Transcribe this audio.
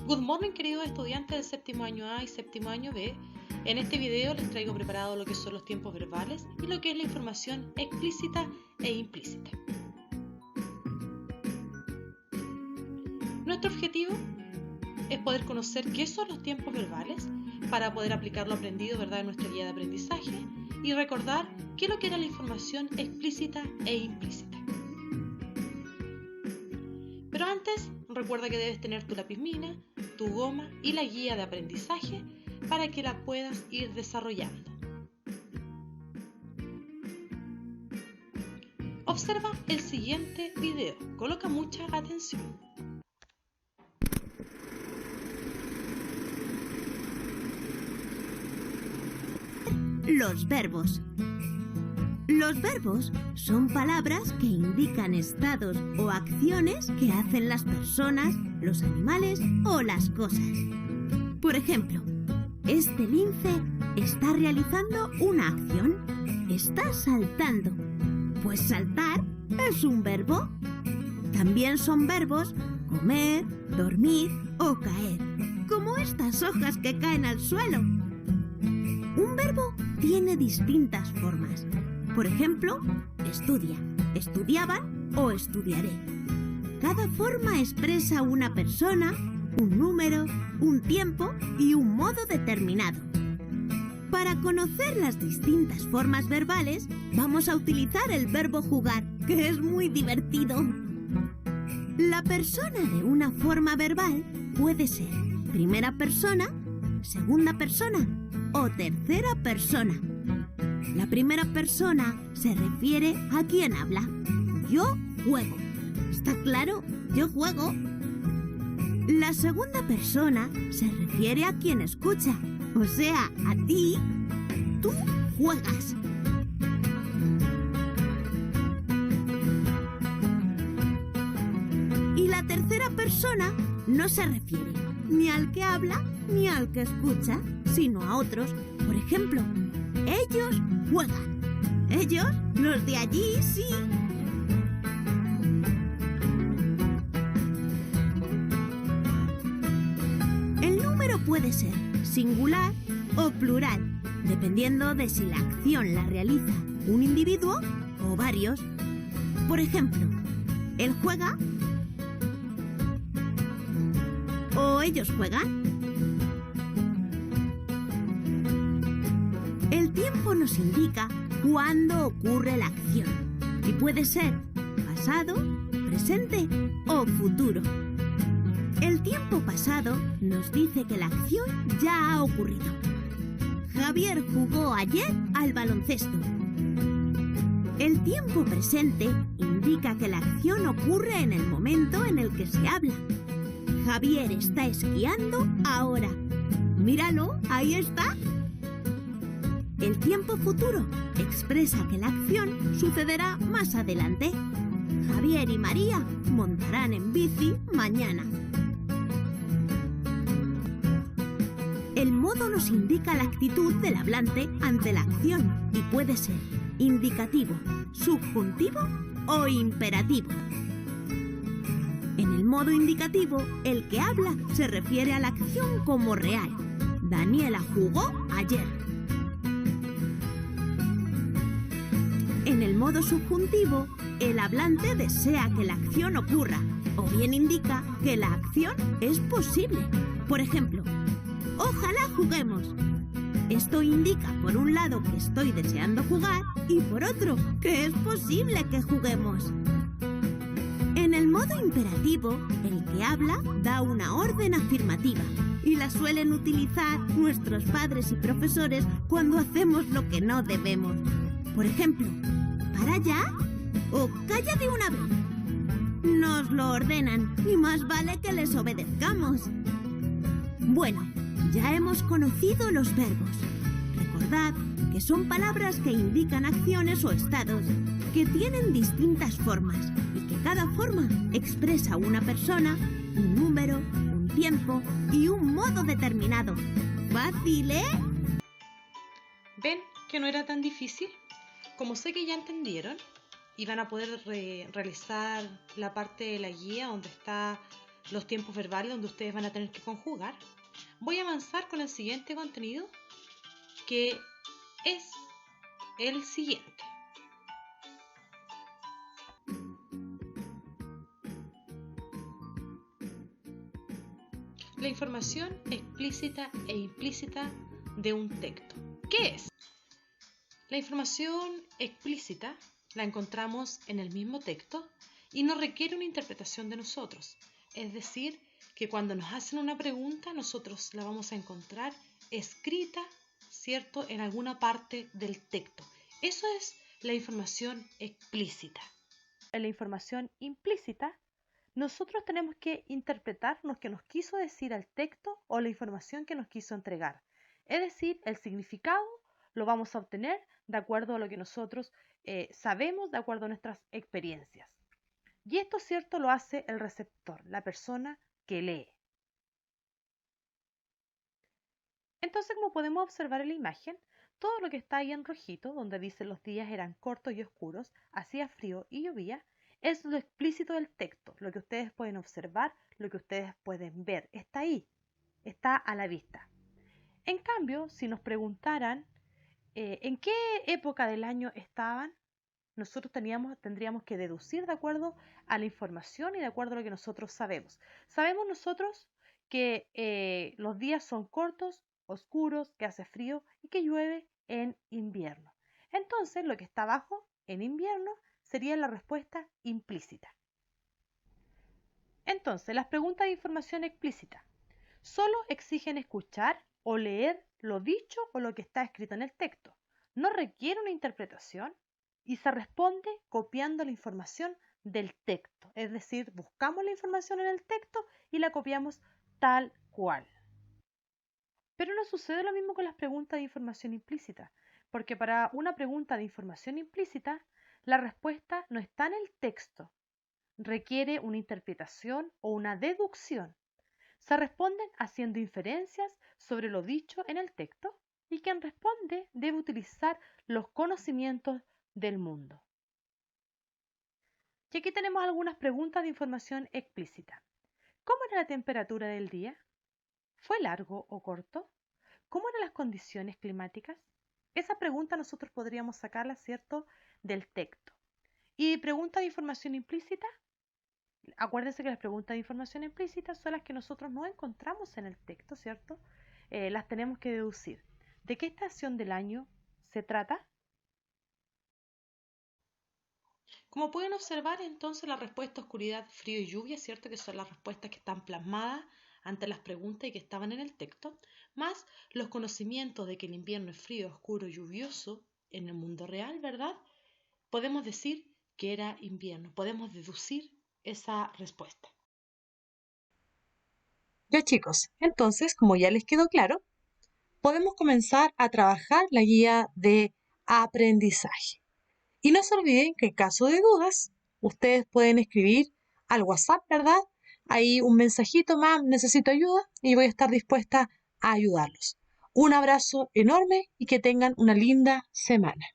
Good morning, queridos estudiantes del séptimo año A y séptimo año B. En este video les traigo preparado lo que son los tiempos verbales y lo que es la información explícita e implícita. Nuestro objetivo es poder conocer qué son los tiempos verbales para poder aplicar lo aprendido, ¿verdad?, en nuestra guía de aprendizaje y recordar qué es lo que era la información explícita e implícita. Pero antes, recuerda que debes tener tu lápiz mina, tu goma y la guía de aprendizaje para que la puedas ir desarrollando. Observa el siguiente video. Coloca mucha atención. Los verbos. Los verbos son palabras que indican estados o acciones que hacen las personas, los animales o las cosas. Por ejemplo, este lince está realizando una acción. Está saltando. Pues saltar es un verbo. También son verbos comer, dormir o caer, como estas hojas que caen al suelo. Un verbo tiene distintas formas. Por ejemplo, estudia, estudiaban o estudiaré. Cada forma expresa una persona, un número, un tiempo y un modo determinado. Para conocer las distintas formas verbales, vamos a utilizar el verbo jugar, que es muy divertido. La persona de una forma verbal puede ser primera persona, segunda persona o tercera persona. La primera persona se refiere a quien habla. Yo juego. ¿Está claro? Yo juego. La segunda persona se refiere a quien escucha. O sea, a ti. Tú juegas. Y la tercera persona no se refiere ni al que habla ni al que escucha, sino a otros. Por ejemplo, ellos juegan. Ellos, los de allí, sí. El número puede ser singular o plural, dependiendo de si la acción la realiza un individuo o varios. Por ejemplo, él juega o ellos juegan. El tiempo nos indica cuándo ocurre la acción y puede ser pasado, presente o futuro. El tiempo pasado nos dice que la acción ya ha ocurrido. Javier jugó ayer al baloncesto. El tiempo presente indica que la acción ocurre en el momento en el que se habla. Javier está esquiando ahora. Míralo, ahí está. El tiempo futuro expresa que la acción sucederá más adelante. Javier y María montarán en bici mañana. El modo nos indica la actitud del hablante ante la acción y puede ser indicativo, subjuntivo o imperativo. En el modo indicativo, el que habla se refiere a la acción como real. Daniela jugó ayer. En el modo subjuntivo, el hablante desea que la acción ocurra, o bien indica que la acción es posible. Por ejemplo, ojalá juguemos. Esto indica, por un lado, que estoy deseando jugar y por otro, que es posible que juguemos. En el modo imperativo, el que habla da una orden afirmativa y la suelen utilizar nuestros padres y profesores cuando hacemos lo que no debemos. Por ejemplo, ¿para ya? O calla de una vez. Nos lo ordenan y más vale que les obedezcamos. Bueno, ya hemos conocido los verbos. Recordad que son palabras que indican acciones o estados, que tienen distintas formas y que cada forma expresa una persona, un número, un tiempo y un modo determinado. ¿Fácil, eh? ¿Ven que no era tan difícil? Como sé que ya entendieron y van a poder realizar la parte de la guía donde está los tiempos verbales donde ustedes van a tener que conjugar, voy a avanzar con el siguiente contenido, que es el siguiente. La información explícita e implícita de un texto. ¿Qué es? La información explícita la encontramos en el mismo texto y no requiere una interpretación de nosotros. Es decir, que cuando nos hacen una pregunta, nosotros la vamos a encontrar escrita, ¿cierto?, en alguna parte del texto. Eso es la información explícita. En la información implícita, nosotros tenemos que interpretar lo que nos quiso decir el texto o la información que nos quiso entregar. Es decir, el significado lo vamos a obtener de acuerdo a lo que nosotros sabemos, de acuerdo a nuestras experiencias. Y esto, cierto, lo hace el receptor, la persona que lee. Entonces, como podemos observar en la imagen, todo lo que está ahí en rojito, donde dice los días eran cortos y oscuros, hacía frío y llovía, es lo explícito del texto, lo que ustedes pueden observar, lo que ustedes pueden ver. Está ahí, está a la vista. En cambio, si nos preguntaran en qué época del año estaban, nosotros tendríamos que deducir de acuerdo a la información y de acuerdo a lo que nosotros sabemos. Sabemos nosotros que los días son cortos, oscuros, que hace frío y que llueve en invierno. Entonces, lo que está abajo, en invierno, sería la respuesta implícita. Entonces, las preguntas de información explícita solo exigen escuchar o leer lo dicho o lo que está escrito en el texto. No requiere una interpretación y se responde copiando la información del texto. Es decir, buscamos la información en el texto y la copiamos tal cual. Pero no sucede lo mismo con las preguntas de información implícita, porque para una pregunta de información implícita, la respuesta no está en el texto, requiere una interpretación o una deducción. Se responden haciendo inferencias sobre lo dicho en el texto y quien responde debe utilizar los conocimientos del mundo. Y aquí tenemos algunas preguntas de información explícita. ¿Cómo era la temperatura del día? ¿Fue largo o corto? ¿Cómo eran las condiciones climáticas? Esa pregunta nosotros podríamos sacarla, ¿cierto?, del texto. Y preguntas de información implícita, acuérdense que las preguntas de información implícita son las que nosotros no encontramos en el texto, ¿cierto? Las tenemos que deducir. ¿De qué estación del año se trata? Como pueden observar, entonces la respuesta oscuridad, frío y lluvia, ¿cierto?, que son las respuestas que están plasmadas ante las preguntas y que estaban en el texto, más los conocimientos de que el invierno es frío, oscuro, lluvioso en el mundo real, ¿verdad? Podemos decir que era invierno, podemos deducir esa respuesta. Ya chicos, entonces, como ya les quedó claro, podemos comenzar a trabajar la guía de aprendizaje. Y no se olviden que en caso de dudas, ustedes pueden escribir al WhatsApp, ¿verdad? Ahí un mensajito más, necesito ayuda y voy a estar dispuesta a ayudarlos. Un abrazo enorme y que tengan una linda semana.